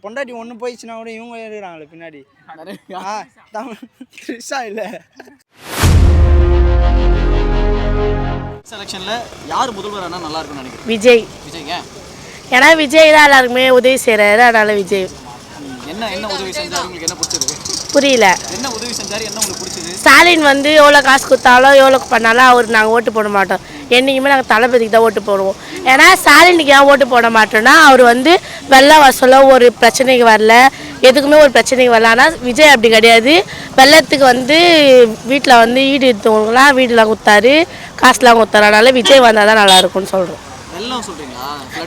பொண்டாட்டி ஒன்று போயிடுச்சுன்னா கூட இவங்க இருக்கிறாங்களே பின்னாடி. தமிழ் த்ரிஷா இல்லை. செலெக்ஷனில் யார் முதல்வரானா நல்லா இருக்கும்னு நினைக்கிறேன்? விஜய். விஜய்ங்க. ஏன்னா விஜய் தான் எல்லாருக்குமே உதவி செய்கிறாரு, அதனால விஜய். என்ன உதவி செஞ்சார் உங்களுக்கு? என்ன பிடிச்சது? புரியல. என்ன உதவி செஞ்சார், என்ன உங்களுக்கு பிடிச்சது? ஸ்டாலின் வந்து எவ்வளோ காசு கொடுத்தாலும் எவ்வளோ பண்ணாலும் அவருக்கு நாங்கள் ஓட்டு போட மாட்டோம். என்றைக்குமே நாங்கள் தளபதிக்கு தான் ஓட்டு போடுவோம். ஏன்னா ஸ்டாலினுக்கு ஏன் ஓட்டு போட மாட்டோம்னா அவர் வந்து வெள்ள வசூல ஒரு பிரச்சனைக்கு வரல, எதுக்குமே ஒரு பிரச்சனைக்கு வரல. ஆனால் விஜய் அப்படி கிடையாது. வெள்ளத்துக்கு வந்து வீட்டில் வந்து ஈடு எடுத்தவங்களாம் வீடெலாம் கொடுத்தாரு, காசுலாம் கொடுத்தாரு. அதனால விஜய் வந்தால் தான் நல்லாயிருக்கும்னு சொல்கிறோம்.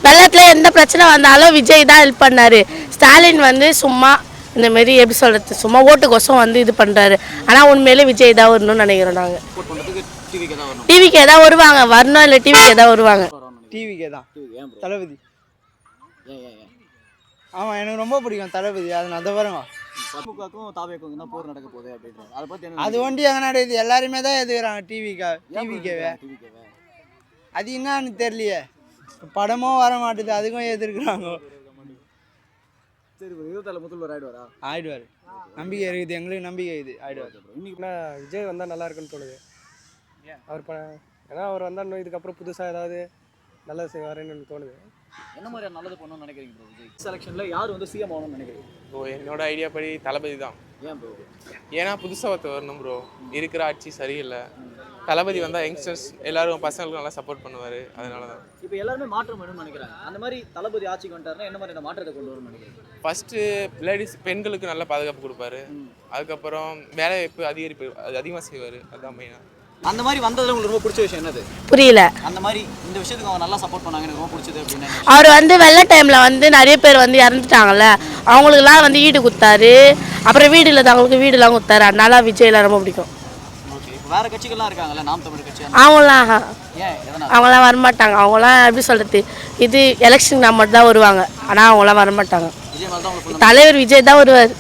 வெள்ளத்தில் எந்த பிரச்சனை வந்தாலும் விஜய் தான் ஹெல்ப் பண்ணார். ஸ்டாலின் வந்து சும்மா இந்தமாரி எப்படி சொல்கிறது, சும்மா ஓட்டுக்கோசம் வந்து இது பண்ணுறாரு. ஆனால் உண்மையிலே விஜய் தான் வரணும்னு நினைக்கிறோம். நாங்கள் டிவிக்கே தான் வருவாங்க, வரணும் இல்லை டிவிக்கே தான் வருவாங்க. டிவிக்கே தான் தளபதி. ஆமாம், எனக்கு ரொம்ப பிடிக்கும் தளபதி. அது நான் பாருங்க, அது ஒண்டி எங்கே நடக்குது, எல்லாருமே தான் எதுக்குறாங்க டிவிக்கேவே. அது என்னன்னு தெரியலையே, படமும் வர மாட்டுது, அதுக்கும் எதிர்க்கிறாங்க. ஆயிடுவார், நம்பிக்கை இருக்குது, எங்களுக்கு நம்பிக்கை இது ஆயிடுவார். இன்னைக்குன்னா விஜய் வந்தால் நல்லா இருக்குன்னு தோணுது. அவர் ஏன்னா அவர் வந்தால் இதுக்கப்புறம் புதுசாக ஏதாவது நல்லது செய்வாருன்னு எனக்கு தோணுது. என்ன மாதிரியா நல்லது பண்ணணும்னு நினைக்கிறீங்க ப்ரோ? விஜய் செலெக்ஷனில் யார் வந்து சிஎம் ஆகணும்னு நினைக்கிறீங்க? ப்ரோ என்னோட ஐடியா படி தளபதி தான். ஏன் ப்ரோ? ஏன்னா புதுசாக ஒருத்தர் வரணும் ப்ரோ. இருக்கிற ஆட்சி சரியில்லை. தளபதி வந்தால் யங்ஸ்டர்ஸ் எல்லாரும் பசங்களுக்கு நல்லா சப்போர்ட் பண்ணுவார், அதனால தான். இப்போ எல்லாருமே மாற்றம் வேணும்னு நினைக்கிறாங்க. அந்த மாதிரி தளபதி ஆட்சிக்கு வந்துட்டாருன்னா என்ன மாதிரி மாற்றத்தை கொண்டு வரும்னு நினைக்கிறீங்க? ஃபஸ்ட்டு லேடிஸ் பெண்களுக்கு நல்ல பாதுகாப்பு கொடுப்பாரு. அதுக்கப்புறம் வேலை வாய்ப்பு அதிகமாக செய்வார், அதுதான் மெயினாக. அந்த மாதிரி வந்ததில் உங்களுக்கு ரொம்ப பிடிச்ச விஷயம் என்னது? புரியல. அந்த மாதிரி இந்த விஷயத்துக்கு அவங்க நல்லா சப்போர்ட் பண்ணாங்க, எனக்கு ரொம்ப பிடிச்சது அப்படின்னு. அவர் வந்து வெள்ள டைமில் வந்து நிறைய பேர் வந்து இறந்துட்டாங்கல்ல, அவங்களுக்குலாம் வந்து ஈடு கொடுத்தாரு. அப்புறம் வீடு இல்லாதவங்களுக்கு வீடுலாம் கொடுத்தாரு. அதனால விஜய்லாம் ரொம்ப பிடிக்கும். ஓகே, இப்போ வேறு கட்சிகள்லாம் இருக்காங்கல்ல, நாம் தமிழ் கட்சி, அவங்களாம் வரமாட்டாங்க. அவங்களாம் எப்படி சொல்கிறது, இது எலெக்ஷன் மட்டும் தான் வருவாங்க, ஆனால் அவங்களாம் வரமாட்டாங்க. தலைவர் விஜய் தான் வருவார்.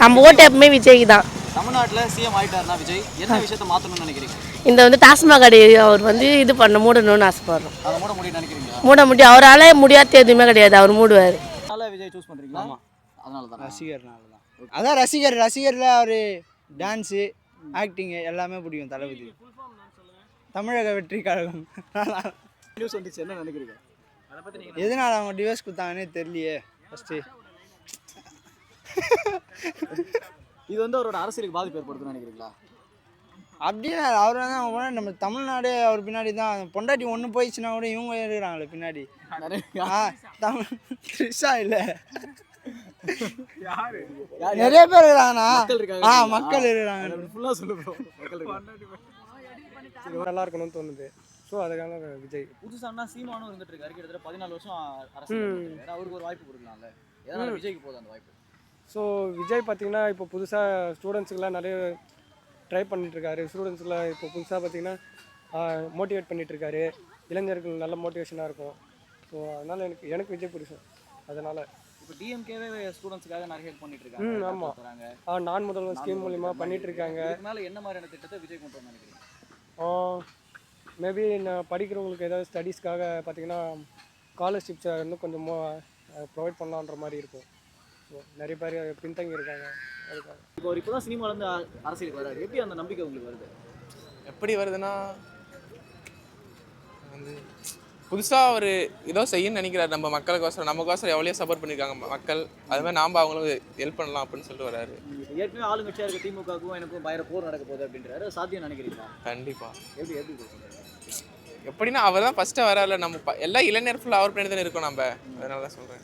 நம்ம ஓட்டு எப்பவுமே விஜய்க்கு தான். தமிழ்நாட்டில் சிஎம் ஆகிட்டாருன்னா விஜய் என்ன விஷயத்தை மாற்றணும்னு நினைக்கிறீங்க? இந்த வந்து டாஸ்மாக் கடை அவர் வந்து இது மூடணும்னு ஆசைப்படுறோம். அதை மூட முடியும் நினைக்கிறீங்களா? மூட முடியும், அவரால் முடியாத எதுவுமே கிடையாது, அவர் மூடுவார். அதனால விஜய் சூஸ் பண்ணுறீங்களா? ஆமாம், அதனால தான். ரசிகர்னால தான். அதான் ரசிகரில் அவர் டான்ஸு, ஆக்டிங்கு எல்லாமே பிடிக்கும் தளபதி. தமிழக வெற்றி கழகம் நியூஸ் வந்துச்சு, என்ன நினைக்கிறீங்க? எதனால் அவங்க டிவோர்ஸ் கொடுத்தாங்கன்னே தெரியலையே ஃபஸ்ட்டு. இது வந்து அவரோட அரசியலுக்கு பாதிப்பு ஏற்படுத்துன்னு நினைக்கிறீங்களா? அப்படின்னா அவர் தான் நம்ம தமிழ்நாடு அவர் பின்னாடி தான். பொண்டாட்டி ஒன்று போயிடுச்சுன்னா கூட இவங்க இருக்கிறாங்களே பின்னாடி. தமிழ் த்ரிஷா இல்லை, நிறைய பேர் இருக்கிறாங்கண்ணா. மக்கள் இருக்கிறாங்க. நல்லா இருக்கணும்னு தோணுது. ஸோ அதுக்காக விஜய். புதுசானா சீமானும் இருந்துட்டு இருக்காரு, கிட்டத்தட்ட 14 வருஷம் அரசியல். அவருக்கு ஒரு வாய்ப்பு கொடுக்கலாம்ல, எதனால விஜய்க்கு போகுது அந்த வாய்ப்பு? ஸோ விஜய் பார்த்திங்கன்னா இப்போ புதுசாக ஸ்டூடெண்ட்ஸுக்கெலாம் நிறைய ட்ரை பண்ணிட்டுருக்காரு. ஸ்டூடெண்ட்ஸுக்கெலாம் இப்போ புதுசாக பார்த்திங்கன்னா மோட்டிவேட் பண்ணிகிட்ருக்காரு. இளைஞர்கள் நல்ல மோட்டிவேஷனாக இருக்கும். ஸோ அதனால் எனக்கு விஜய் பிடிக்கும். அதனால் இப்போ டிஎம்கேவே ஸ்டூடெண்ட்ஸுக்காக நிறைய ஹெல்ப் பண்ணிட்டுருக்காங்க. ஆமாம், நான் முதல்வன் ஸ்கீம் மூலிமா பண்ணிகிட்ருக்காங்க. அதனால என்ன மாதிரியான திட்டத்தை விஜய் கொண்டு வந்து நினைக்கிறீங்க? மேபி நான் படிக்கிறவங்களுக்கு ஏதாவது ஸ்டடீஸ்க்காக பார்த்திங்கன்னா ஸ்காலர்ஷிப்ஸை இன்னும் கொஞ்சம் ப்ரொவைட் பண்ணலான்ற மாதிரி இருக்கும். நிறைய பேர் பின்தங்கி இருக்காங்க. அதுக்காக இப்போ ஒரு இப்போ தான் சினிமாவிலேருந்து அரசியலுக்கு வராது, எப்படி அந்த நம்பிக்கை உங்களுக்கு வருது? எப்படி வருதுன்னா வந்து புதுசாக ஒரு ஏதோ செய்யணும்னு நினைக்கிறாரு. நம்ம மக்களுக்கோசரம் நமக்கோசரம் எவ்வளோ சப்போர்ட் பண்ணியிருக்காங்க மக்கள், அது மாதிரி நாம் அவங்களும் ஹெல்ப் பண்ணலாம் அப்படின்னு சொல்லிட்டு வராரு. ஏற்கனவே ஆளுங்கட்சியாக இருக்க திமுகவுக்கும் எனக்கும் பயங்கர போர் நடக்க போகுது அப்படின்றாரு, சாத்தியம் நினைக்கிறீங்களா? கண்டிப்பாக. எப்படி எப்படின்னா அவர் தான் ஃபஸ்ட்டு வரால, நம்ம எல்லா இளைஞர் ஃபுல்லாக அவர் பண்ணி தானே இருக்கோம் நம்ம, அதனால தான் சொல்கிறேன்.